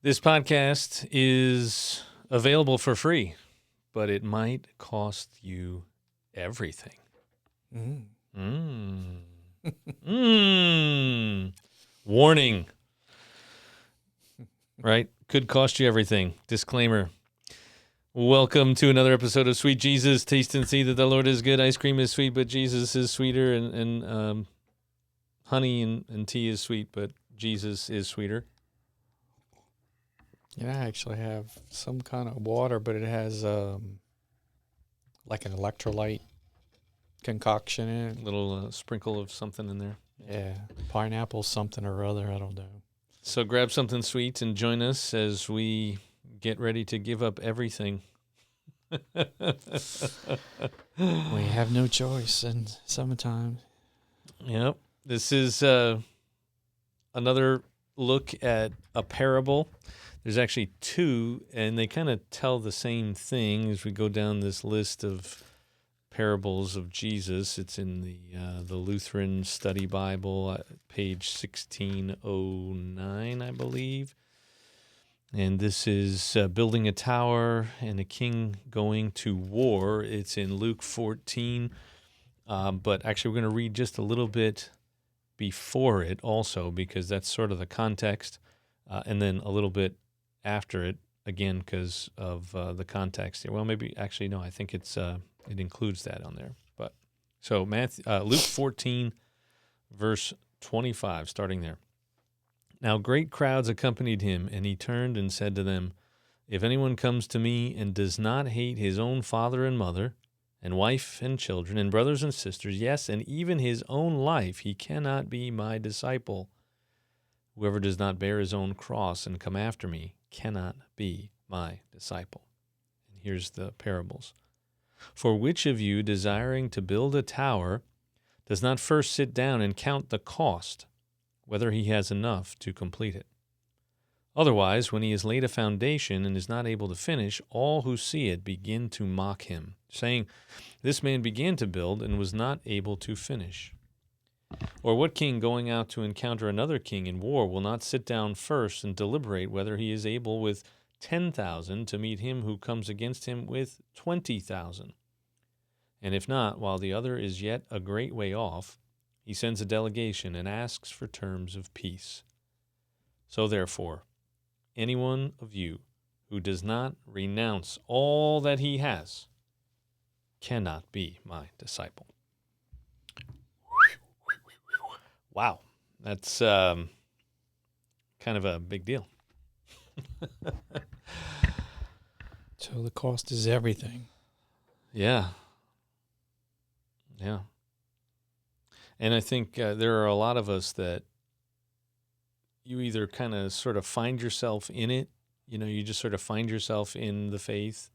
This podcast is available for free, but it might cost you everything. Warning. Right? Could cost you everything. Disclaimer. Welcome to another episode of Sweet Jesus. Taste and see that the Lord is good. Ice cream is sweet, but Jesus is sweeter. And honey and tea is sweet, but Jesus is sweeter. Yeah, I actually have some kind of water, but it has like an electrolyte concoction in it. Little sprinkle of something in there. Yeah, pineapple something or other, I don't know. So grab something sweet and join us as we get ready to give up everything. We have no choice in summertime. Yep. This is another look at a parable. There's actually two, and they kind of tell the same thing as we go down this list of parables of Jesus. It's in the Lutheran Study Bible, page 1609, I believe. And this is building a tower and a king going to war. It's in Luke 14. But actually, we're going to read just a little bit before it also, because that's sort of the context, and then a little bit after it, again, because of the context here. Well, maybe, actually, no, I think it includes that on there. But so Luke 14, verse 25, starting there. Now great crowds accompanied him, and he turned and said to them, "If anyone comes to me and does not hate his own father and mother, and wife and children, and brothers and sisters, yes, and even his own life, he cannot be my disciple. Whoever does not bear his own cross and come after me cannot be my disciple." And here's the parables. "For which of you, desiring to build a tower, does not first sit down and count the cost, whether he has enough to complete it? Otherwise, when he has laid a foundation and is not able to finish, all who see it begin to mock him, saying, 'This man began to build and was not able to finish.' Or what king going out to encounter another king in war will not sit down first and deliberate whether he is able with 10,000 to meet him who comes against him with 20,000? And if not, while the other is yet a great way off, he sends a delegation and asks for terms of peace. So therefore, any one of you who does not renounce all that he has cannot be my disciple." Wow, that's kind of a big deal. So the cost is everything. Yeah. Yeah. And I think there are a lot of us that you either kind of sort of find yourself in it, you just sort of find yourself in the faith.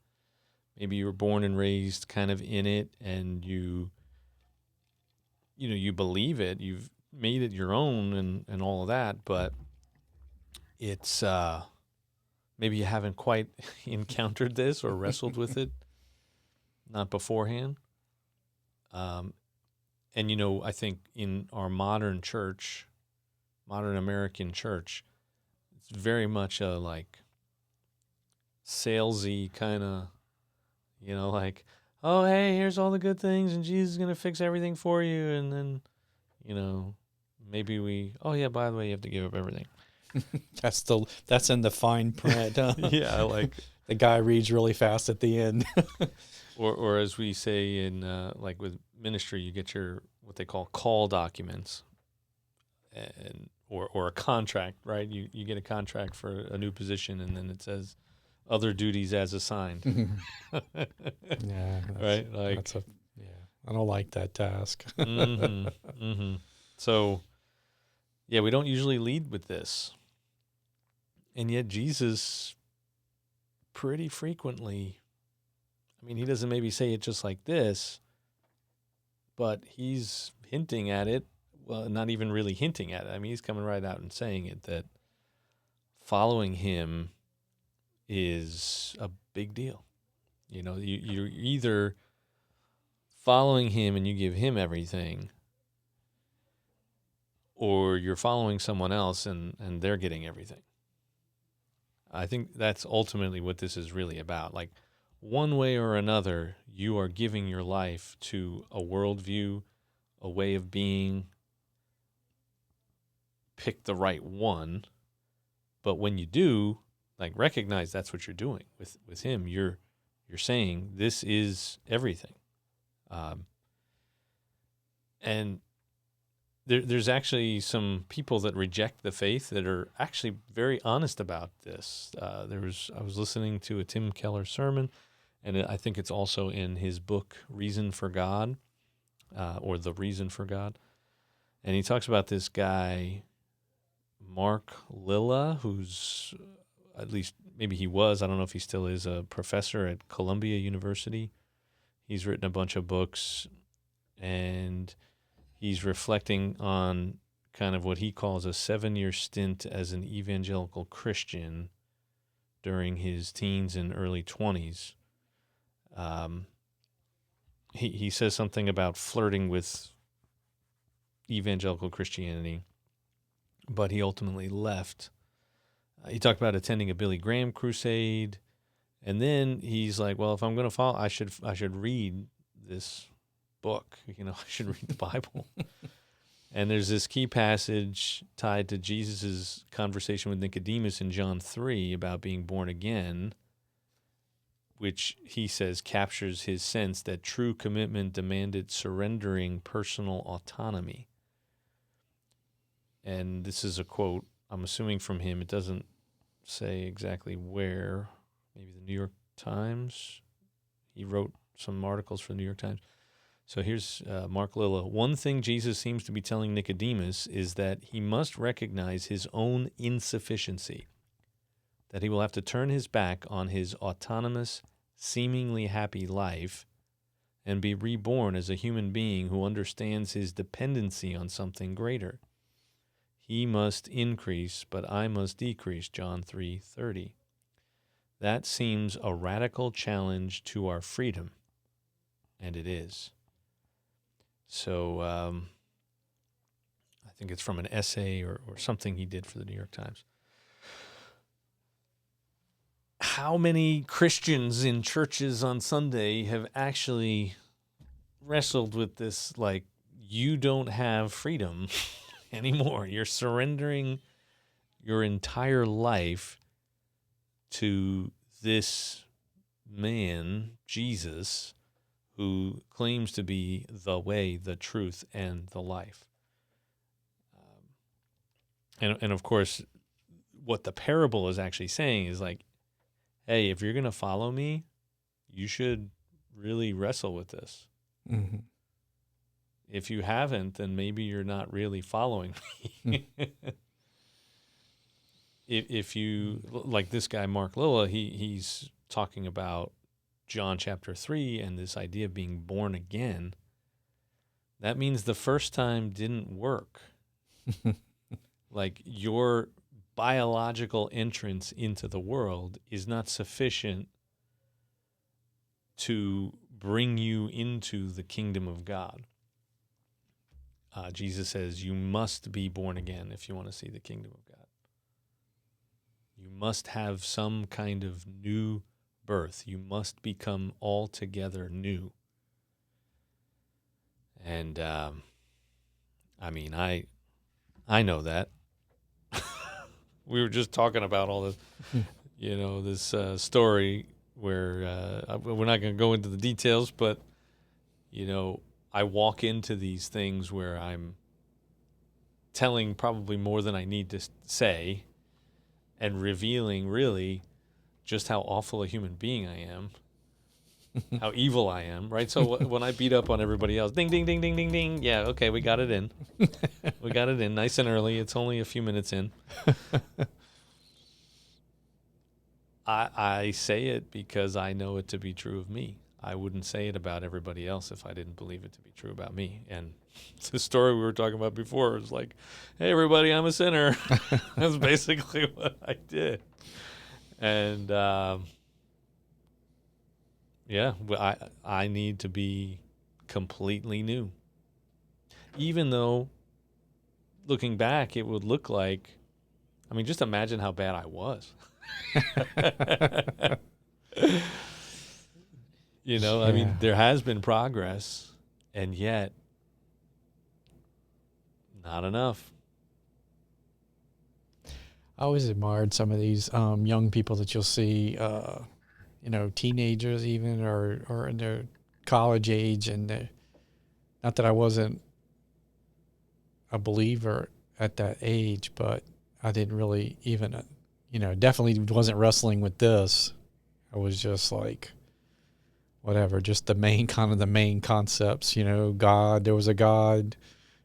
Maybe you were born and raised kind of in it, and you believe it, you've made it your own and all of that, but it's maybe you haven't quite encountered this or wrestled with it, not beforehand. And, I think in our modern American church, it's very much a salesy kind of, like, "Oh, hey, here's all the good things, and Jesus is going to fix everything for you." And then, maybe oh yeah, by the way, you have to give up everything. That's in the fine print. Yeah, like the guy reads really fast at the end. or as we say in with ministry, you get your what they call call documents, and or a contract, right? You get a contract for a new position, and then it says other duties as assigned. Yeah, right. I don't like that task. So, yeah, we don't usually lead with this, and yet Jesus pretty frequently. I mean, he doesn't maybe say it just like this, but he's hinting at it. Well, not even really hinting at it. I mean, he's coming right out and saying it, that following him is a big deal. You're either following him and you give him everything, or you're following someone else and they're getting everything. I think that's ultimately what this is really about. Like, one way or another, you are giving your life to a worldview, a way of being. Pick the right one, but when you do, like, recognize that's what you're doing with him. You're saying this is everything, and there's actually some people that reject the faith that are actually very honest about this. I was listening to a Tim Keller sermon, and I think it's also in his book Reason for God, or The Reason for God, and he talks about this guy Mark Lilla, who's, at least maybe he was, I don't know if he still is, a professor at Columbia University. He's written a bunch of books, and he's reflecting on kind of what he calls a 7-year stint as an evangelical Christian during his teens and early 20s. He says something about flirting with evangelical Christianity, but he ultimately left. He talked about attending a Billy Graham crusade, and then he's like, "Well, if I'm going to follow, I should read this book. You know, I should read the Bible." And there's this key passage tied to Jesus's conversation with Nicodemus in John 3 about being born again, which he says captures his sense that true commitment demanded surrendering personal autonomy. And this is a quote, I'm assuming from him. It doesn't say exactly where. Maybe the New York Times. He wrote some articles for the New York Times. So here's Mark Lilla. One thing Jesus seems to be telling Nicodemus is that he must recognize his own insufficiency, that he will have to turn his back on his autonomous, seemingly happy life and be reborn as a human being who understands his dependency on something greater. He must increase, but I must decrease, John 3:30. That seems a radical challenge to our freedom, and it is. So I think it's from an essay or something he did for the New York Times. How many Christians in churches on Sunday have actually wrestled with this, like, you don't have freedom anymore. You're surrendering your entire life to this man, Jesus, who claims to be the way, the truth, and the life. And of course, what the parable is actually saying is like, hey, if you're going to follow me, you should really wrestle with this. Mm-hmm. If you haven't, then maybe you're not really following me. If you, like this guy, Mark Lilla, he's talking about John chapter 3 and this idea of being born again. That means the first time didn't work. Like, your biological entrance into the world is not sufficient to bring you into the kingdom of God. Jesus says you must be born again if you want to see the kingdom of God. You must have some kind of new birth. You must become altogether new. And I mean, I know that. We were just talking about all this, this story where we're not going to go into the details, but I walk into these things where I'm telling probably more than I need to say and revealing really just how awful a human being I am, how evil I am, right? So when I beat up on everybody else, ding, ding, ding, ding, ding, ding, yeah, okay, we got it in. We got it in nice and early. It's only a few minutes in. I say it because I know it to be true of me. I wouldn't say it about everybody else if I didn't believe it to be true about me. And the story we were talking about before was like, hey, everybody, I'm a sinner. That's basically what I did. And, I need to be completely new. Even though, looking back, it would look like I mean, just imagine how bad I was. I mean, Yeah. there has been progress, and yet not enough. I always admired some of these young people that you'll see, teenagers even or in their college age, and not that I wasn't a believer at that age, but I didn't really even, definitely wasn't wrestling with this. I was just like, whatever, just the main concepts, God, there was a God,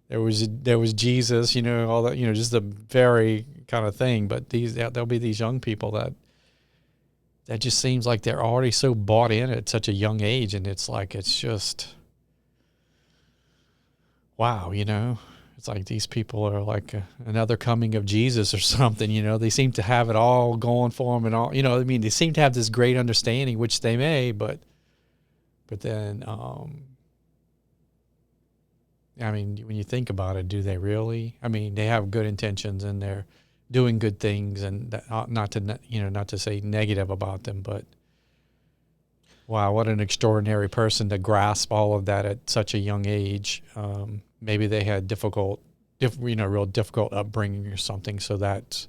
there was Jesus, all that, just the very kind of thing. But there'll be these young people that just seems like they're already so bought in at such a young age, and it's like it's just wow, It's like these people are like another coming of Jesus or something, They seem to have it all going for them and all, I mean, they seem to have this great understanding, which they may, but then, I mean, when you think about it, do they really? I mean, they have good intentions and they're doing good things, and not to say negative about them, but wow, what an extraordinary person to grasp all of that at such a young age. Maybe they had real difficult upbringing or something, so that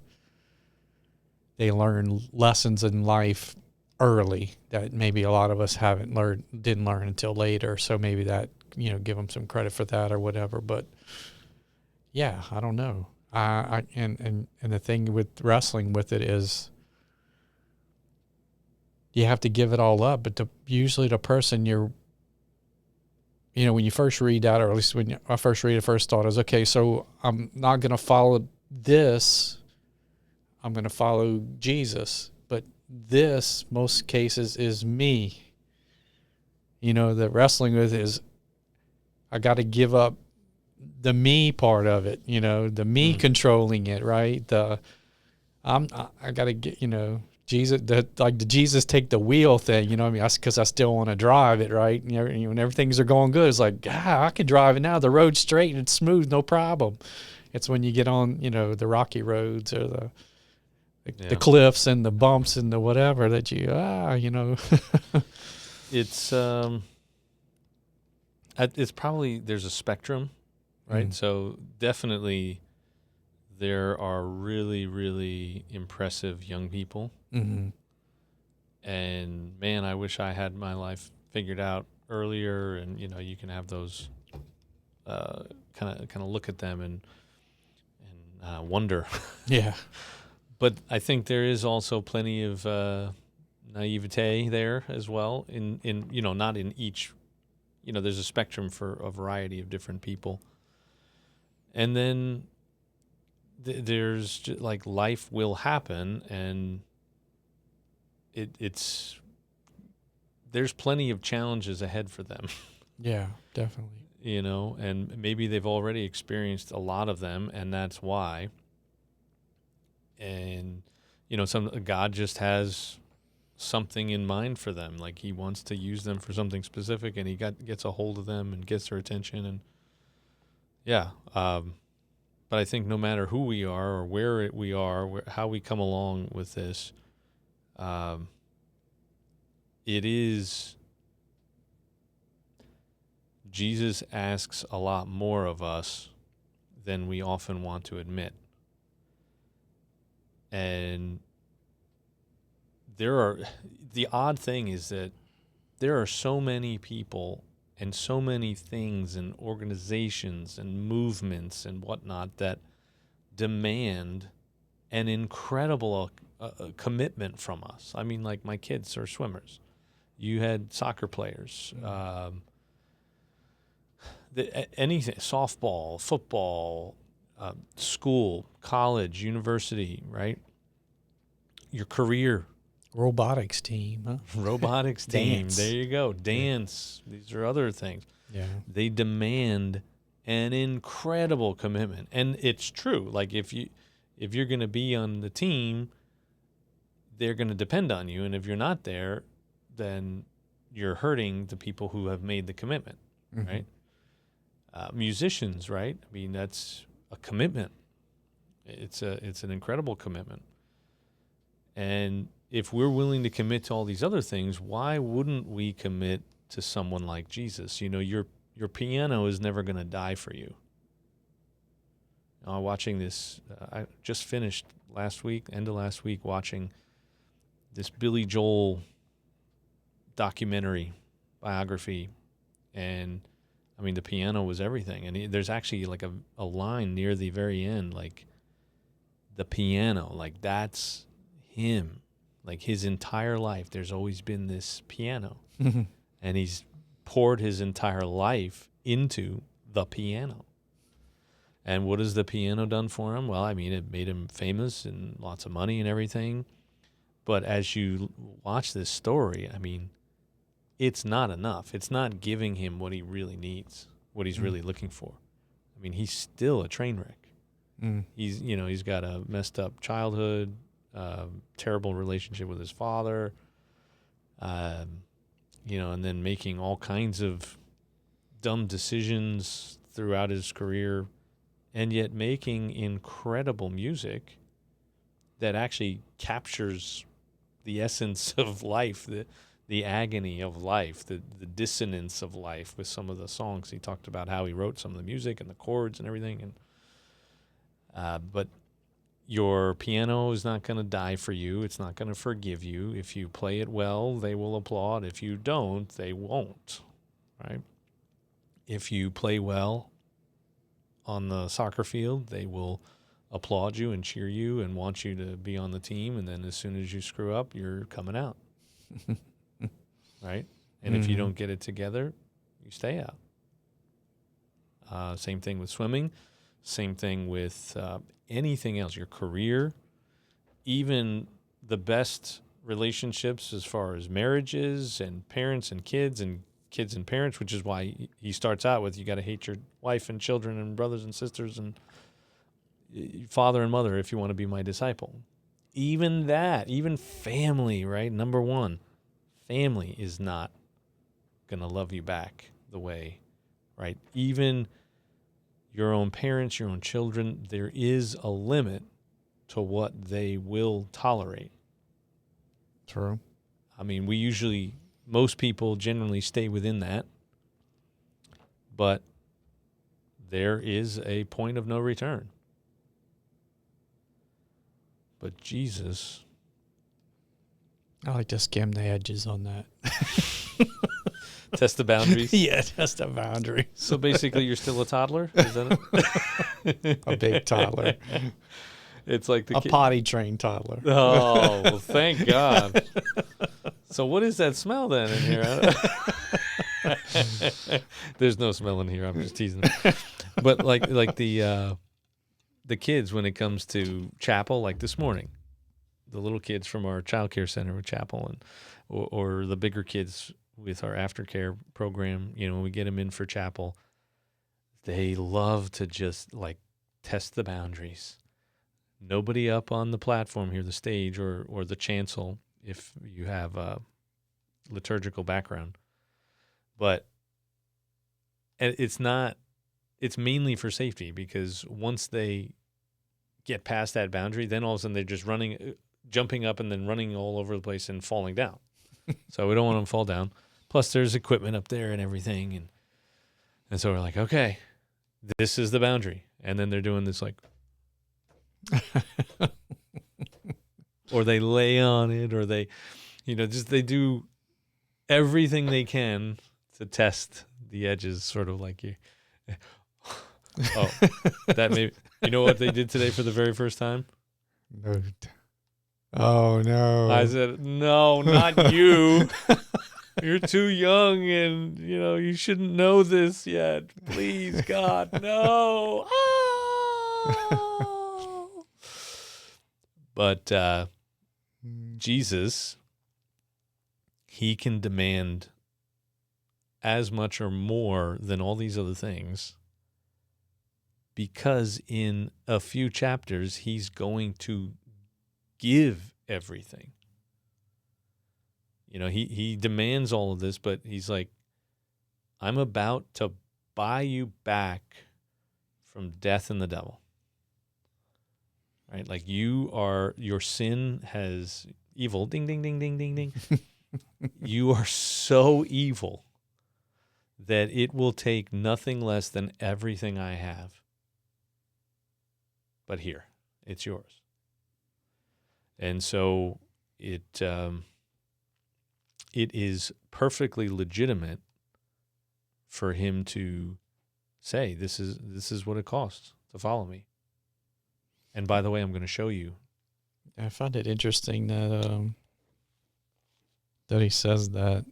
they learn lessons in life early that maybe a lot of us didn't learn until later. So maybe that, give them some credit for that or whatever. But yeah, I don't know. And the thing with wrestling with it is you have to give it all up. But usually the person when you first read that, or at least when I first read it, first thought is, okay, so I'm not going to follow this. I'm going to follow Jesus. But this, most cases, is me. The wrestling with is, I got to give up the me part of it, the me controlling it, right? I got to get, Jesus, the Jesus take the wheel thing, I mean, because I still want to drive it, right? When everything's are going good, it's like, I can drive it now. The road's straight and it's smooth, no problem. It's when you get on, the rocky roads or the cliffs and the bumps and the whatever that It's probably, there's a spectrum, right? So definitely there are really, really impressive young people. Mm-hmm. And man, I wish I had my life figured out earlier. And, you can have those kind of look at them and wonder. Yeah. But I think there is also plenty of naivete there as well. In not in each, there's a spectrum for a variety of different people. And then there's just, like, life will happen, and there's plenty of challenges ahead for them. Yeah, definitely. And maybe they've already experienced a lot of them, and that's why. And God just has something in mind for them, like he wants to use them for something specific, and he gets a hold of them and gets their attention. And but I think no matter who we are or where we are, how we come along with this, it is, Jesus asks a lot more of us than we often want to admit. And the odd thing is that there are so many people and so many things and organizations and movements and whatnot that demand an incredible commitment from us. I mean, like, my kids are swimmers. You had soccer players. Anything, softball, football, school, college, university, right? Your career. Robotics team, huh? Robotics team. Dance. There you go. Dance. Yeah. These are other things. Yeah. They demand an incredible commitment. And it's true. Like, if you're going to be on the team, they're going to depend on you. And if you're not there, then you're hurting the people who have made the commitment, right? Musicians, right? I mean, that's a commitment. It's an incredible commitment. And if we're willing to commit to all these other things, why wouldn't we commit to someone like Jesus? You know, your piano is never going to die for you. Watching this, I just finished end of last week, watching this Billy Joel documentary biography, and I mean the piano was everything. And there's actually like a line near the very end, like the piano, like that's him, like his entire life. There's always been this piano, and he's poured his entire life into the piano. And what has the piano done for him? Well, I mean, it made him famous and lots of money and everything. But as you watch this story, I mean, it's not enough. It's not giving him what he really needs, what he's really looking for. I mean, he's still a train wreck. He's got a messed up childhood, terrible relationship with his father, and then making all kinds of dumb decisions throughout his career, and yet making incredible music that actually captures the essence of life, the agony of life, the dissonance of life with some of the songs. He talked about how he wrote some of the music and the chords and everything. But your piano is not going to die for you. It's not going to forgive you. If you play it well, they will applaud. If you don't, they won't, right? If you play well on the soccer field, they will applaud you and cheer you and want you to be on the team. And then as soon as you screw up, you're coming out, right? And if you don't get it together, you stay out. Same thing with swimming. Same thing with anything else, your career, even the best relationships as far as marriages and parents and kids and parents, which is why he starts out with, you got to hate your wife and children and brothers and sisters and father and mother if you want to be my disciple. Even that, even family, right? Number one, family is not going to love you back the way, right? Even your own parents, your own children, there is a limit to what they will tolerate. True. I mean, most people generally stay within that, but there is a point of no return. But Jesus, I like to skim the edges on that. test the boundaries. Yeah, test the boundaries. So basically, you're still a toddler? Is that it? A big toddler. It's like a potty trained toddler. Oh, well, thank God. So what is that smell then in here? There's no smell in here. I'm just teasing. But like the kids, when it comes to chapel, like this morning, the little kids from our child care center with chapel, and or the bigger kids with our aftercare program, when we get them in for chapel, they love to just like test the boundaries. Nobody up on the platform here, the stage or the chancel, if you have a liturgical background. But it's mainly for safety, because once they get past that boundary, then all of a sudden they're just jumping up and then running all over the place and falling down. So we don't want them to fall down. Plus there's equipment up there and everything. And so we're like, okay, this is the boundary. And then they're doing this like, or they lay on it, or they, they do everything they can to test the edges, sort of like you. Oh, that may, you know what they did today for the very first time? No. Oh, no. I said, no, not you. You're too young and, you shouldn't know this yet. Please, God, no. Oh. But Jesus, he can demand as much or more than all these other things, because in a few chapters, he's going to give everything. He demands all of this, but he's like, I'm about to buy you back from death and the devil. right? Like your sin has evil, ding, ding, ding, ding, ding, ding. You are so evil that it will take nothing less than everything I have. But here, it's yours. And so it is perfectly legitimate for him to say, this is what it costs to follow me. And by the way, I'm going to show you. I find it interesting that he says that.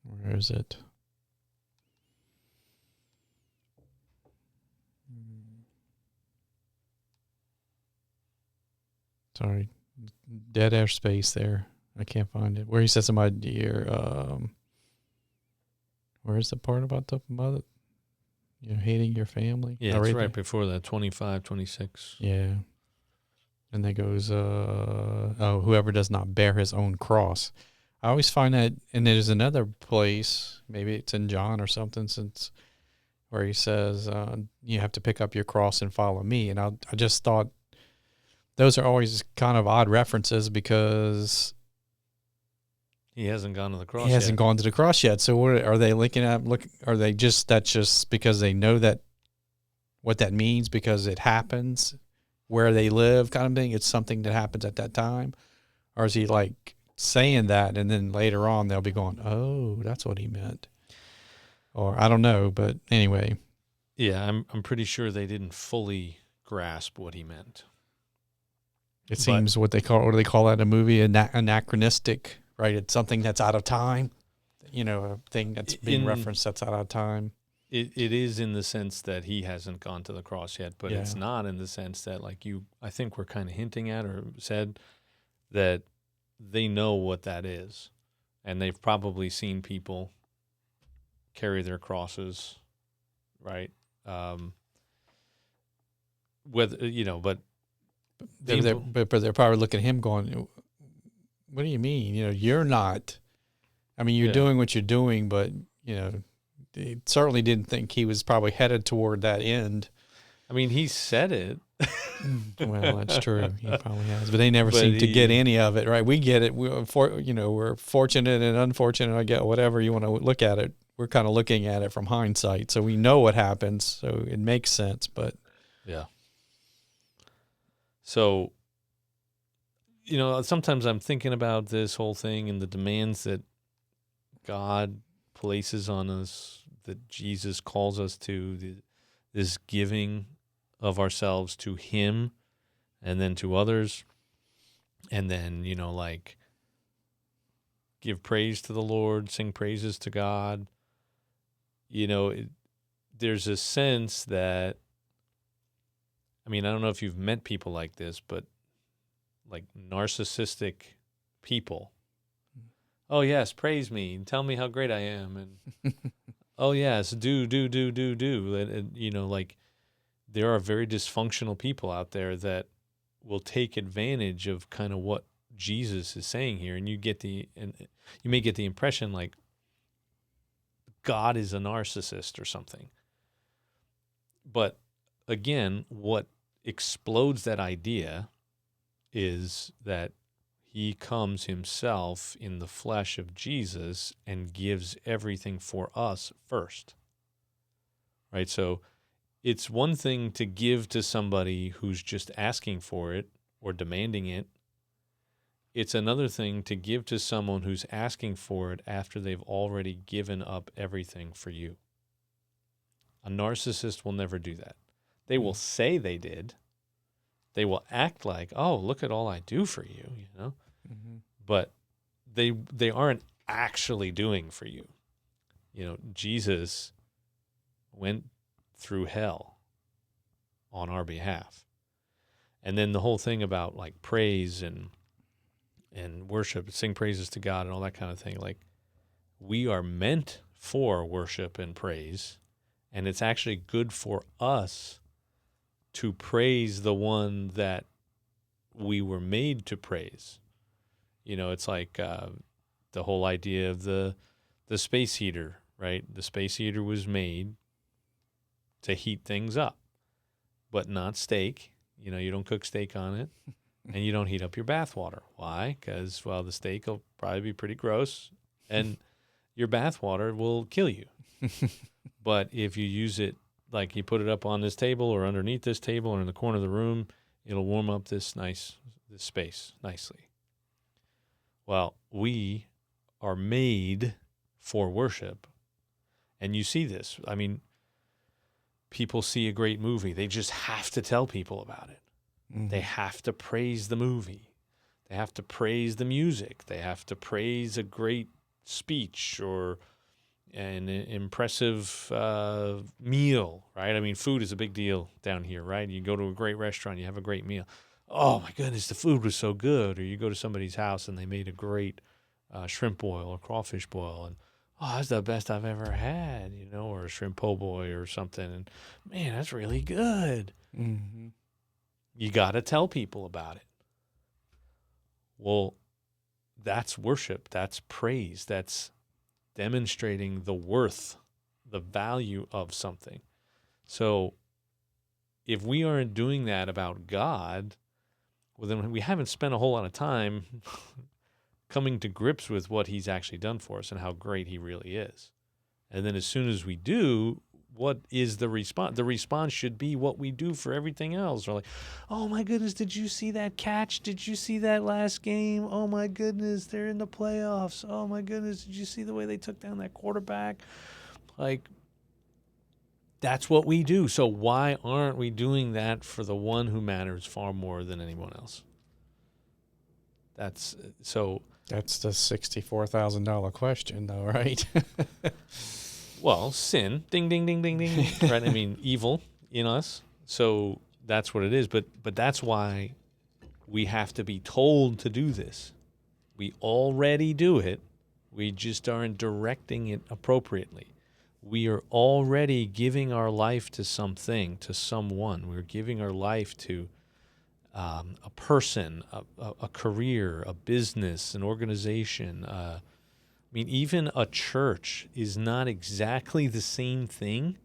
Where is it? Sorry, dead air space there. I can't find it. Where he says somebody here. Where's the part about the mother? Hating your family. Yeah, it's right before that, 25, 26. Yeah. And that goes, whoever does not bear his own cross. I always find that, and there's another place, maybe it's in John or something, where he says, you have to pick up your cross and follow me. And I just thought those are always kind of odd references because he hasn't gone to the cross. He hasn't gone to the cross yet. So what are they looking at? Are they that's just because they know that what that means because it happens where they live kind of thing? It's something that happens at that time? Or is he like saying that and then later on they'll be going, oh, that's what he meant? Or I don't know, but anyway. Yeah, I'm pretty sure they didn't fully grasp what he meant. It seems what do they call that in a movie? Anachronistic, right? It's something that's out of time. A thing that's being referenced that's out of time. It is in the sense that he hasn't gone to the cross yet, but it's not in the sense that I think we're kind of hinting at or said that they know what that is. And they've probably seen people carry their crosses, right? But they're probably looking at him going, what do you mean? You're not, you're doing what you're doing, but, they certainly didn't think he was probably headed toward that end. He said it. Well, that's true. He probably has, but they never seem to get any of it, right? We get it. We're fortunate and unfortunate. I get whatever you want to look at it. We're kind of looking at it from hindsight, so we know what happens, so it makes sense. But yeah. So, sometimes I'm thinking about this whole thing and the demands that God places on us, that Jesus calls us to, this giving of ourselves to him and then to others. And then, give praise to the Lord, sing praises to God. There's a sense that, I don't know if you've met people like this, but like narcissistic people. Oh, yes, praise me and tell me how great I am. And, oh, yes, do. And, there are very dysfunctional people out there that will take advantage of kind of what Jesus is saying here. And you may get the impression like God is a narcissist or something. But again, what explodes that idea is that he comes himself in the flesh of Jesus and gives everything for us first. Right? So it's one thing to give to somebody who's just asking for it or demanding it. It's another thing to give to someone who's asking for it after they've already given up everything for you. A narcissist will never do that. They will say they did. They will act like, oh, look at all I do for you, Mm-hmm. But they aren't actually doing for you. Jesus went through hell on our behalf. And then the whole thing about like praise and worship, sing praises to God and all that kind of thing, like we are meant for worship and praise, and it's actually good for us to praise the one that we were made to praise. It's like the whole idea of the space heater, right? The space heater was made to heat things up, but not steak You don't cook steak on it, and you don't heat up your bath water. Why? Because, well, the steak will probably be pretty gross, and your bath water will kill you. But if you use it, like you put it up on this table or underneath this table or in the corner of the room, it'll warm up this space nicely. Well, we are made for worship. And you see this. I mean, people see a great movie. They just have to tell people about it. Mm-hmm. They have to praise the movie. They have to praise the music. They have to praise a great speech or an impressive meal, right? I mean, food is a big deal down here, right? You go to a great restaurant, you have a great meal. Oh, my goodness, the food was so good. Or you go to somebody's house and they made a great shrimp boil or crawfish boil, and oh, that's the best I've ever had, or a shrimp po' boy or something. And man, that's really good. Mm-hmm. You got to tell people about it. Well, that's worship. That's praise. That's demonstrating the worth, the value of something. So if we aren't doing that about God, well, then we haven't spent a whole lot of time coming to grips with what he's actually done for us and how great he really is. And then as soon as we do, what is the response? The response should be what we do for everything else. We're like, oh my goodness, did you see that catch? Did you see that last game? Oh my goodness, they're in the playoffs. Oh my goodness, did you see the way they took down that quarterback? Like, that's what we do. So why aren't we doing that for the one who matters far more than anyone else? That's the $64,000 question, though, right? Well, sin, ding, ding, ding, ding, ding, right? I mean, evil in us. So that's what it is. But that's why we have to be told to do this. We already do it. We just aren't directing it appropriately. We are already giving our life to something, to someone. We're giving our life to a person, a career, a business, an organization. I mean, even a church is not exactly the same thing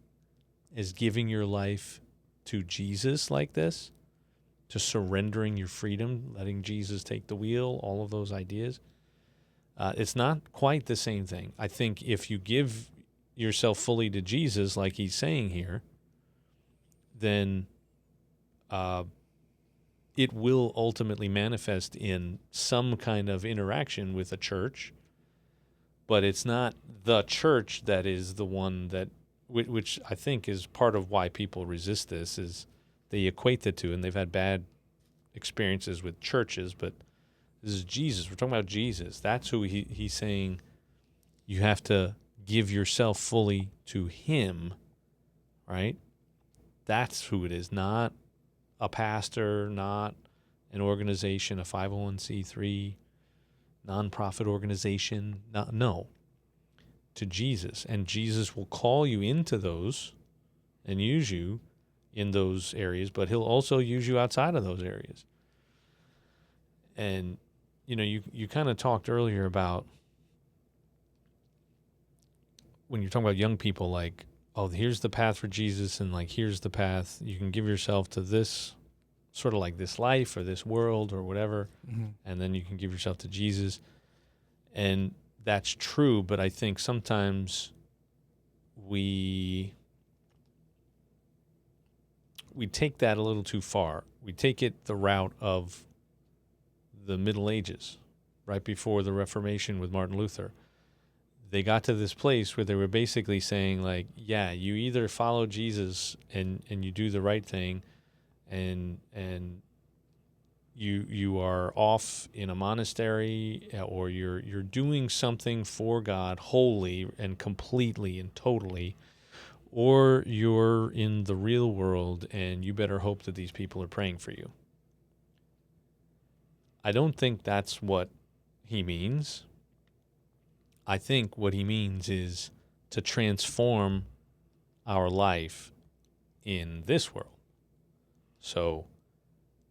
as giving your life to Jesus like this, to surrendering your freedom, letting Jesus take the wheel, all of those ideas. It's not quite the same thing. I think if you give yourself fully to Jesus, like he's saying here, then it will ultimately manifest in some kind of interaction with a church, but it's not the church that is the one that, which I think is part of why people resist this, is they equate the two, and they've had bad experiences with churches, but this is Jesus. We're talking about Jesus. That's who he's saying you have to give yourself fully to him, right? That's who it is, not a pastor, not an organization, a 501c3 nonprofit organization. No, to Jesus. And Jesus will call you into those and use you in those areas, but he'll also use you outside of those areas. And, you kind of talked earlier about when you're talking about young people, like, oh, here's the path for Jesus, and like, here's the path. You can give yourself to this, sort of like this life or this world or whatever, and then you can give yourself to Jesus. And that's true, but I think sometimes we take that a little too far. We take it the route of the Middle Ages, right before the Reformation with Martin Luther. They got to this place where they were basically saying, like, yeah, you either follow Jesus and you do the right thing, and you are off in a monastery, or you're doing something for God wholly and completely and totally, or you're in the real world and you better hope that these people are praying for you. I don't think that's what he means. I think what he means is to transform our life in this world. So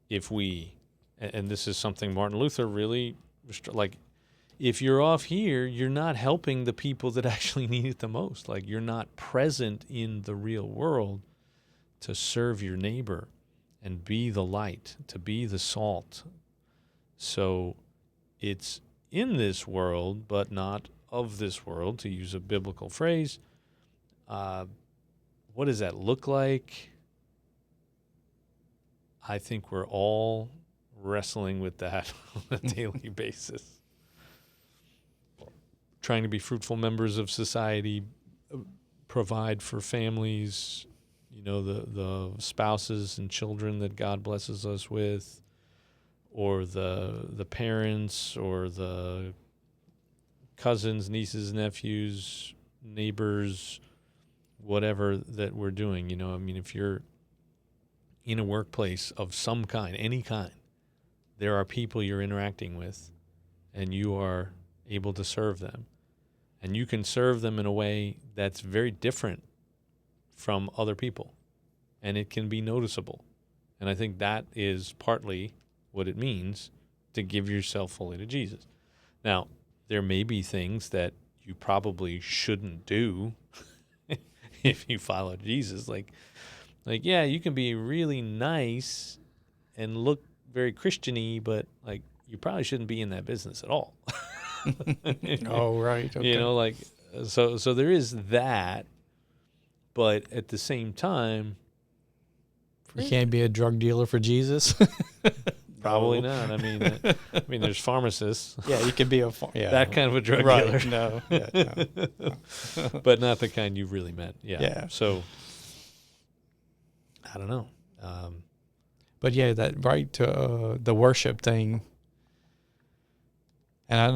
if we, and this is something Martin Luther really, like, if you're off here, you're not helping the people that actually need it the most. Like, you're not present in the real world to serve your neighbor and be the light, to be the salt. So it's in this world, but not of this world, to use a biblical phrase. What does that look like? I think we're all wrestling with that on a daily basis. Trying to be fruitful members of society, provide for families, the spouses and children that God blesses us with, or the parents, or the cousins, nieces, nephews, neighbors, whatever that we're doing. If you're in a workplace of some kind, any kind, there are people you're interacting with, and you are able to serve them. And you can serve them in a way that's very different from other people, and it can be noticeable. And I think that is partly what it means to give yourself fully to Jesus. Now, there may be things that you probably shouldn't do if you follow Jesus. Like, yeah, you can be really nice and look very Christian-y, but like you probably shouldn't be in that business at all. Oh, right. Okay. So there is that, but at the same time, You can't be a drug dealer for Jesus. probably No. not. I mean, there's pharmacists. Yeah, you can be That kind of a drug right. dealer. No. Yeah, no. But not the kind you really met. Yeah. Yeah. So I don't know. But yeah, that right to the worship thing. And I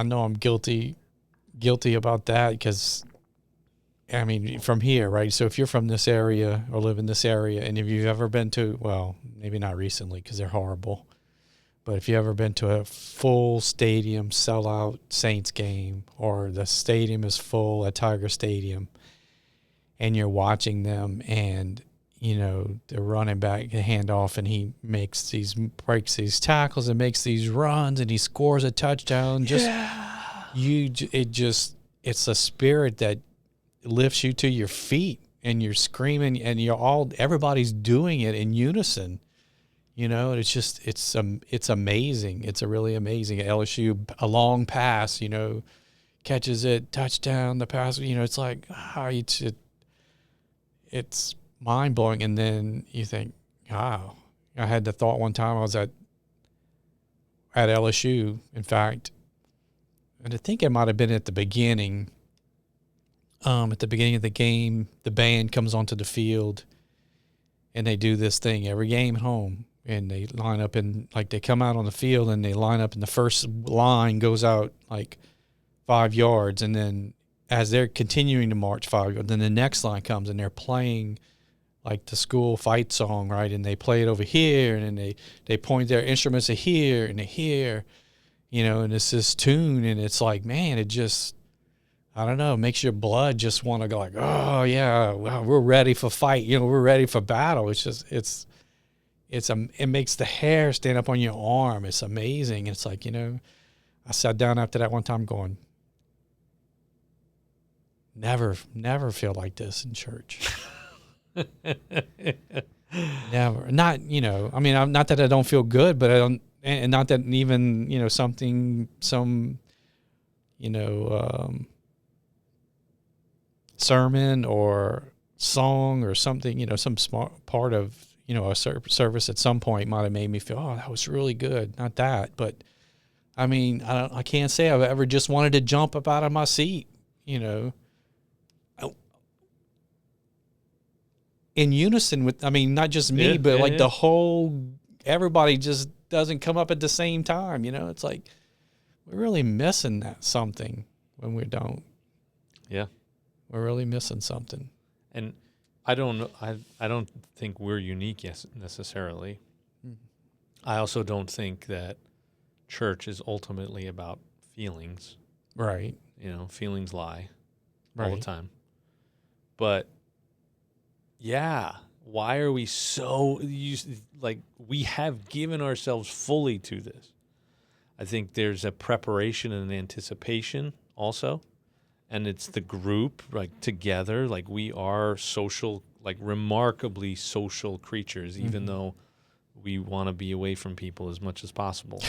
know I'm guilty about that because, I mean, from here, right? So if you're from this area or live in this area, and if you've ever been to, well, maybe not recently because they're horrible, but if you've ever been to a full stadium sellout Saints game, or the stadium is full at Tiger Stadium, and you're watching them, and they're running back a handoff, and he breaks these tackles and makes these runs, and he scores a touchdown. It's a spirit that lifts you to your feet, and you're screaming, and everybody's doing it in unison. It's amazing. It's a really amazing. LSU, a long pass, catches it, touchdown, the pass, it's like, it's mind blowing. And then you think, wow, I had the thought one time I was at LSU, in fact, and I think it might have been at the beginning of the game, the band comes onto the field, and they do this thing every game at home, and they line up they come out on the field, and they line up, and the first line goes out like 5 yards, and then as they're continuing to march 5 yards, then the next line comes, and they're playing like the school fight song, right? And they play it over here, and then they point their instruments to here and to here, and it's this tune, and it's like, man, it just, I don't know, makes your blood just want to go like, oh yeah, wow, we're ready for fight, we're ready for battle. It's just, it makes the hair stand up on your arm. It's amazing. It's like, I sat down after that one time going, never feel like this in church. Never. Not, I mean, not that I don't feel good, but I don't, and not that even, sermon or song or something, some smart part of, a service at some point might have made me feel, oh, that was really good. Not that, but I mean, I can't say I've ever just wanted to jump up out of my seat, in unison with, I mean, not just me, but like the whole, everybody just doesn't come up at the same time. It's like, we're really missing something when we don't. Yeah. We're really missing something. And I don't think we're unique necessarily. Mm-hmm. I also don't think that church is ultimately about feelings. Right. Feelings lie right. all the time. But yeah, why are we so we have given ourselves fully to this? I think there's a preparation and an anticipation also, and it's the group, like together, like we are social, like remarkably social creatures, even Mhm. though we want to be away from people as much as possible.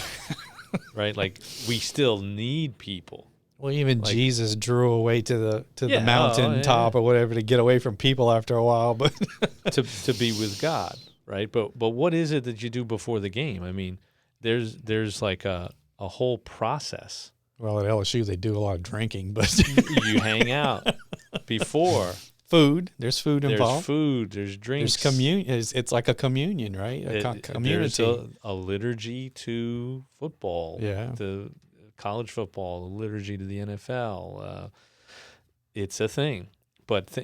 Right? Like we still need people. Well, even Like- Jesus drew away to the Yeah, mountain yeah. top or whatever to get away from people after a while. But to be with God, right? But what is it that you do before the game? I mean, there's like a whole process. well, at LSU they do a lot of drinking, but You hang out before. food. There's food There's involved. food. There's drinks. There's communion. It's like a communion, right? There's Community. a liturgy to football. Yeah. To college football. A liturgy to the NFL. It's a thing. But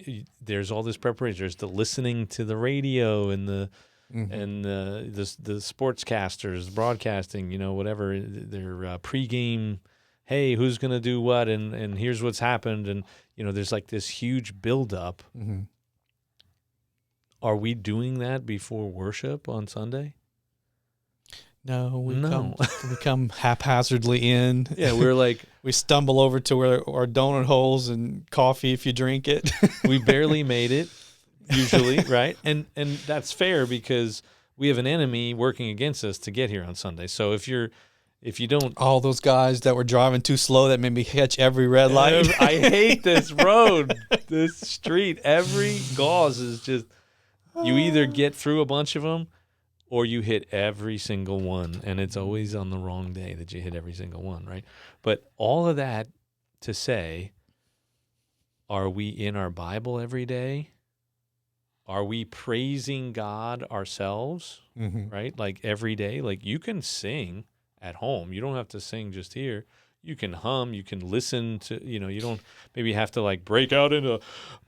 there's all this preparation. There's the listening to the radio and the Mhm. and the sportscasters, broadcasting, whatever their pregame. Hey, who's gonna do what? And here's what's happened. And there's like this huge buildup. Mhm. Are we doing that before worship on Sunday? No, we No. come haphazardly in. Yeah, we're like We stumble over to where our donut holes and coffee if you drink it. we barely made it, usually, right? And that's fair because we have an enemy working against us to get here on Sunday. So if you don't. All those guys that were driving too slow that made me catch every red light. I hate this road, this street. Every gauze is just, you either get through a bunch of them or you hit every single one. And it's always on the wrong day that you hit every single one, right? But all of that to say, are we in our Bible every day? Are we praising God ourselves, Mhm. right? Like every day? Like you can sing at home. You don't have to sing just here. You can hum, you can listen to, you don't maybe have to like break out into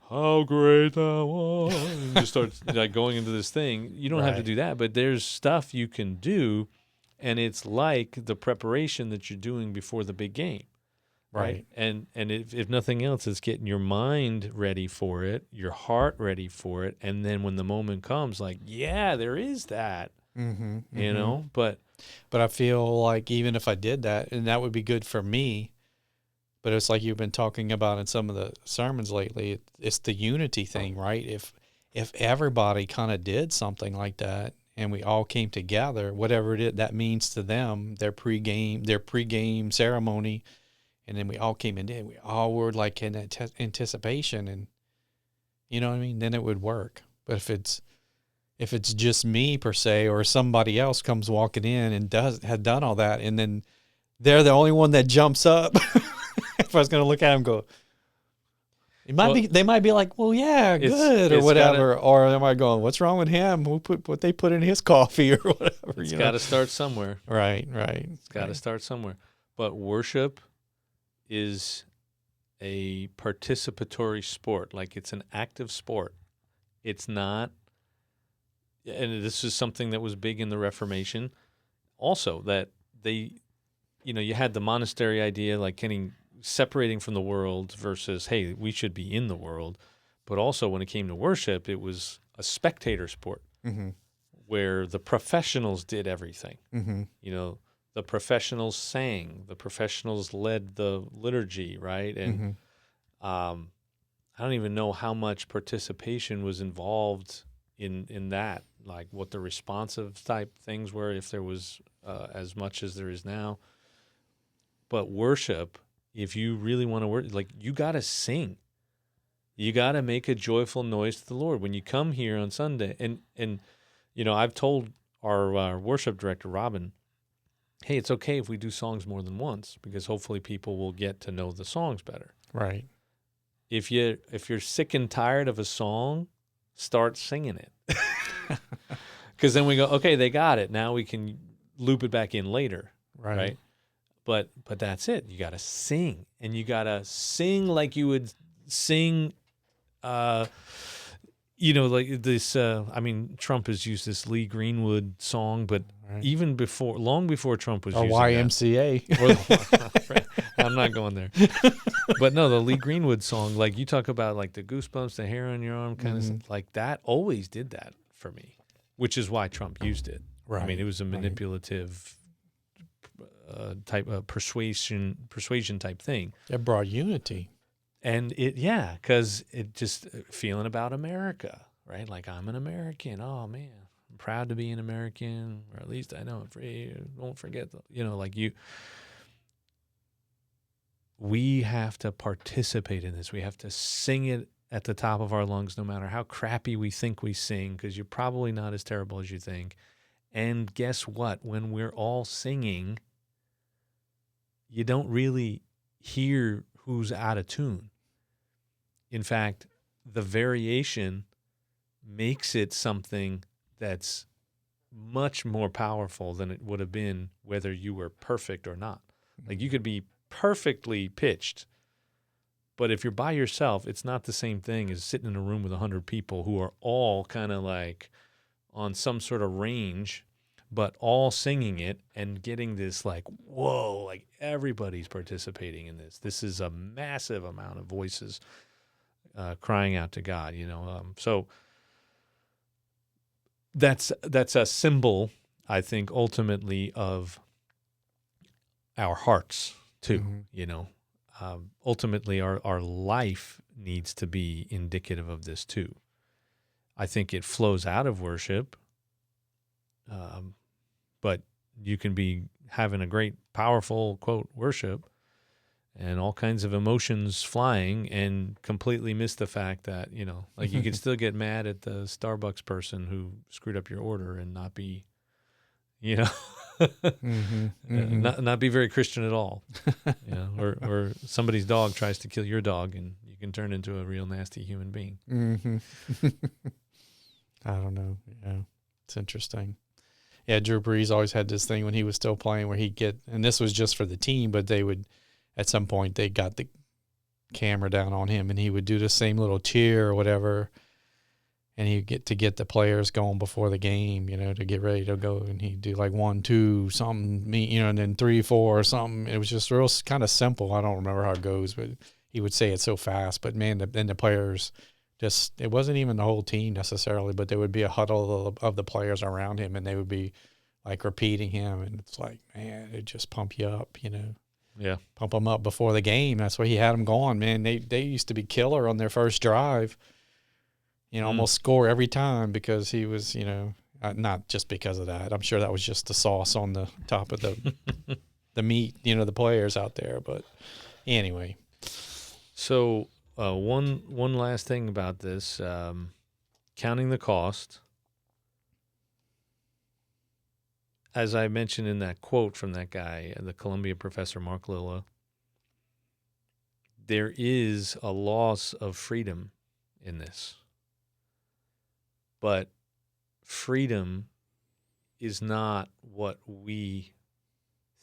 how great thou art and just start like going into this thing. You don't have to Right. do that, but there's stuff you can do, and it's like the preparation that you're doing before the big game. Right. And if nothing else, it's getting your mind ready for it, your heart ready for it. And then when the moment comes, like, yeah, there is that, Mhm. you Mhm. know, but But I feel like even if I did that, and that would be good for me, but it's like you've been talking about in some of the sermons lately, it's the unity thing, right? If everybody kind of did something like that and we all came together, whatever it is that means to them, their pregame ceremony, and then we all came in and we all were like in anticipation, and you know what I mean, then it would work. But if it's just me per se, or somebody else comes walking in and had done all that, and then they're the only one that jumps up. If I was going to look at them, and go, they might be like, well, yeah, good, or it's whatever. Or am I going, what's wrong with him? Who put what they put in his coffee or whatever? it's got to start somewhere. Right. It's got to start somewhere. But worship is a participatory sport. Like it's an active sport. It's not, and this is something that was big in the Reformation also, that they, you had the monastery idea, like separating from the world versus, hey, we should be in the world. But also when it came to worship, it was a spectator sport Mm-hmm. where the professionals did everything. Mm-hmm. The professionals sang, the professionals led the liturgy, right? And Mm-hmm. I don't even know how much participation was involved in that, like what the responsive type things were, if there was as much as there is now. But worship, if you really want to worship, like you got to sing. You got to make a joyful noise to the Lord when you come here on Sunday. And I've told our worship director, Robin, hey, it's okay if we do songs more than once because hopefully people will get to know the songs better. Right. If you're sick and tired of a song, start singing it. Because then we go, okay, they got it. Now we can loop it back in later, right? But that's it. You got to sing, and you got to sing like you would sing, like this. Trump has used this Lee Greenwood song, but even long before Trump was Or using YMCA. that. I'm not going there. But no, the Lee Greenwood song, like you talk about like the goosebumps, the hair on your arm kind of stuff, like that always did that for me, which is why Trump used it. Right. I mean, it was a manipulative type of persuasion type thing. It brought unity. And because it just feeling about America, right? Like, I'm an American. Oh, man, I'm proud to be an American, or at least I know I'm free. Don't forget, we have to participate in this. We have to sing it at the top of our lungs, no matter how crappy we think we sing, because you're probably not as terrible as you think. And guess what? When we're all singing, you don't really hear who's out of tune. In fact, the variation makes it something that's much more powerful than it would have been whether you were perfect or not. Like, you could be perfectly pitched, but if you're by yourself, it's not the same thing as sitting in a room with 100 people who are all kind of like on some sort of range, but all singing it and getting this like, whoa, like everybody's participating in this. This is a massive amount of voices crying out to God, so that's a symbol, I think, ultimately of our hearts too. Ultimately our life needs to be indicative of this too. I think it flows out of worship, but you can be having a great, powerful, quote, worship and all kinds of emotions flying and completely miss the fact that, like, you could still get mad at the Starbucks person who screwed up your order and not be, not be very Christian at all. Or somebody's dog tries to kill your dog and you can turn into a real nasty human being. I don't know. Yeah, it's interesting. Yeah, Drew Brees always had this thing when he was still playing where and this was just for the team, but they would, at some point, they got the camera down on him and he would do the same little cheer or whatever. And he'd get the players going before the game, to get ready to go. And he'd do like 1, 2, something, and then 3, 4 or something. It was just real kind of simple. I don't remember how it goes, but he would say it so fast. But man, then the players it wasn't even the whole team necessarily, but there would be a huddle of the players around him and they would be like repeating him. And it's like, man, it just pump you up, Yeah. Pump them up before the game. That's why he had them going, man. They used to be killer on their first drive. Almost score every time because he was, not just because of that. I'm sure that was just the sauce on the top of the meat, the players out there. But anyway. So one last thing about this, counting the cost. As I mentioned in that quote from that guy, the Columbia professor, Mark Lilla, there is a loss of freedom in this. But freedom is not what we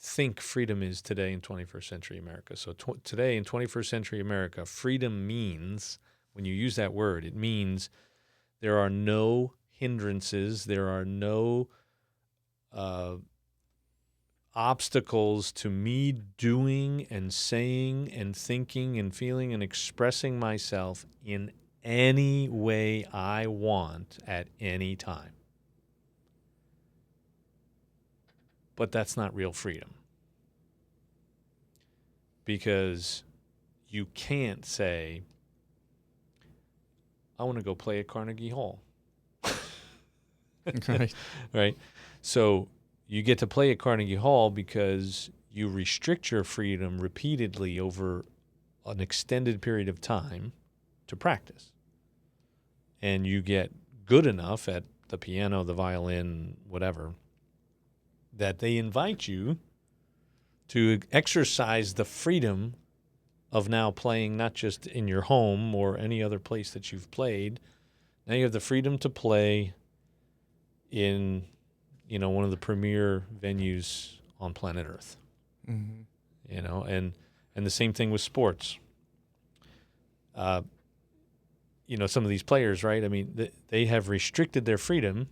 think freedom is today in 21st century America. So today in 21st century America, freedom means, when you use that word, it means there are no hindrances, there are no obstacles to me doing and saying and thinking and feeling and expressing myself in any way I want at any time. But that's not real freedom. Because you can't say, I want to go play at Carnegie Hall. Right? So you get to play at Carnegie Hall because you restrict your freedom repeatedly over an extended period of time to practice. And you get good enough at the piano, the violin, whatever, that they invite you to exercise the freedom of now playing not just in your home or any other place that you've played. Now you have the freedom to play in, one of the premier venues on planet Earth. And the same thing with sports. Some of these players, right? I mean, they have restricted their freedom,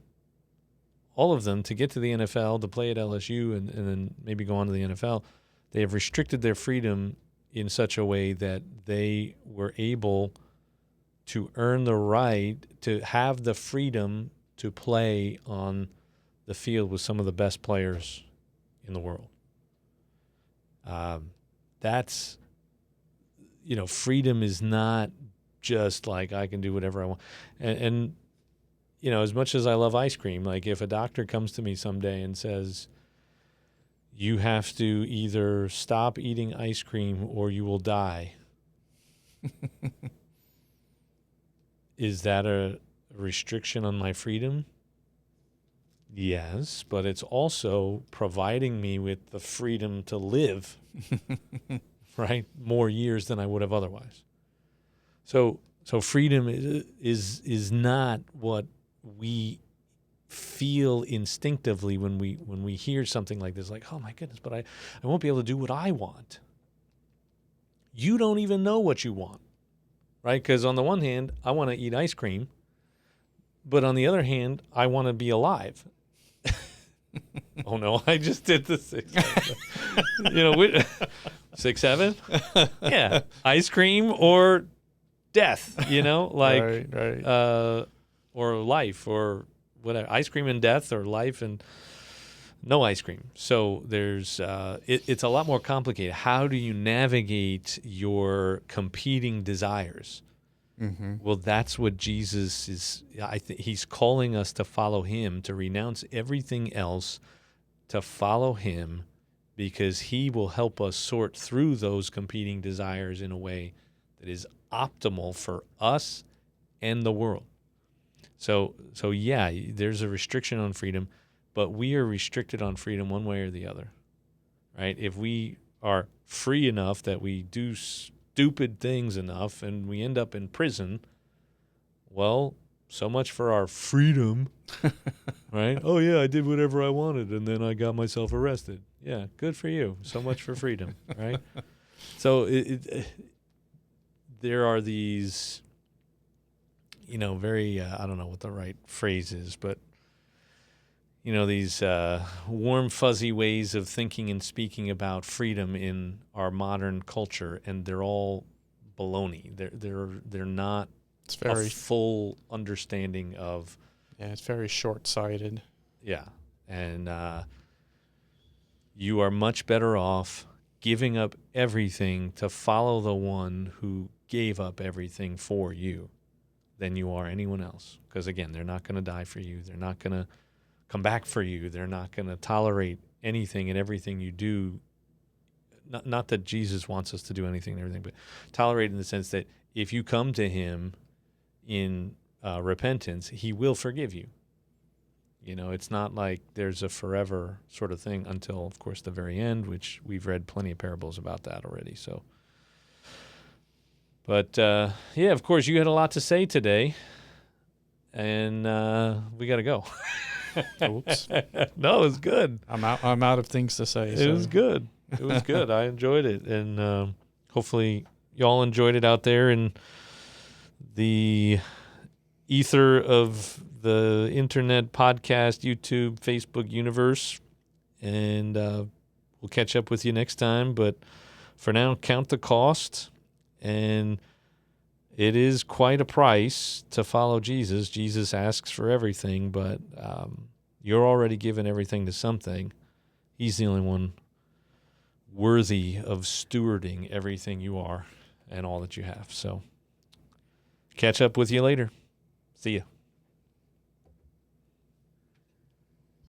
all of them, to get to the NFL, to play at LSU, and then maybe go on to the NFL. They have restricted their freedom in such a way that they were able to earn the right to have the freedom to play on the field with some of the best players in the world. That's, freedom is not just like I can do whatever I want. And as much as I love ice cream, like if a doctor comes to me someday and says, you have to either stop eating ice cream or you will die. Is that a restriction on my freedom? Yes, but it's also providing me with the freedom to live, right? More years than I would have otherwise. So freedom is not what we feel instinctively when we hear something like this, like, oh my goodness, but I won't be able to do what I want. You don't even know what you want, right? Because on the one hand, I want to eat ice cream, but on the other hand, I want to be alive. Oh no, I just did the 6 7. 6 7? Yeah. Ice cream or death, like right. or life or whatever. Ice cream and death, or life and no ice cream. So there's it's a lot more complicated. How do you navigate your competing desires? Mm-hmm. Well, that's what Jesus is. I think he's calling us to follow him, to renounce everything else, to follow him, because he will help us sort through those competing desires in a way that is optimal for us and the world. So yeah, there's a restriction on freedom, but we are restricted on freedom one way or the other, right? If we are free enough that we do stupid things enough and we end up in prison, well, so much for our freedom, right? Oh yeah, I did whatever I wanted and then I got myself arrested. Yeah, good for you. So much for freedom, right? So there are these, very, I don't know what the right phrase is, but these warm, fuzzy ways of thinking and speaking about freedom in our modern culture, and they're all baloney. They're not It's very a full understanding of. Yeah, it's very short-sighted. Yeah, and you are much better off giving up everything to follow the one who gave up everything for you than you are anyone else. Because again, they're not going to die for you. They're not going to come back for you. They're not going to tolerate anything and everything you do. Not that Jesus wants us to do anything and everything, but tolerate in the sense that if you come to him in repentance, he will forgive you. It's not like there's a forever sort of thing until, of course, the very end, which we've read plenty of parables about that already. So, but yeah, of course, you had a lot to say today, and we got to go. Oops. No, it was good. I'm out of things to say. It was good. It was good. I enjoyed it, and hopefully y'all enjoyed it out there in the ether of the internet, podcast, YouTube, Facebook universe. And we'll catch up with you next time. But for now, count the cost. And it is quite a price to follow Jesus. Jesus asks for everything, but you're already given everything to something. He's the only one worthy of stewarding everything you are and all that you have. So catch up with you later. See ya.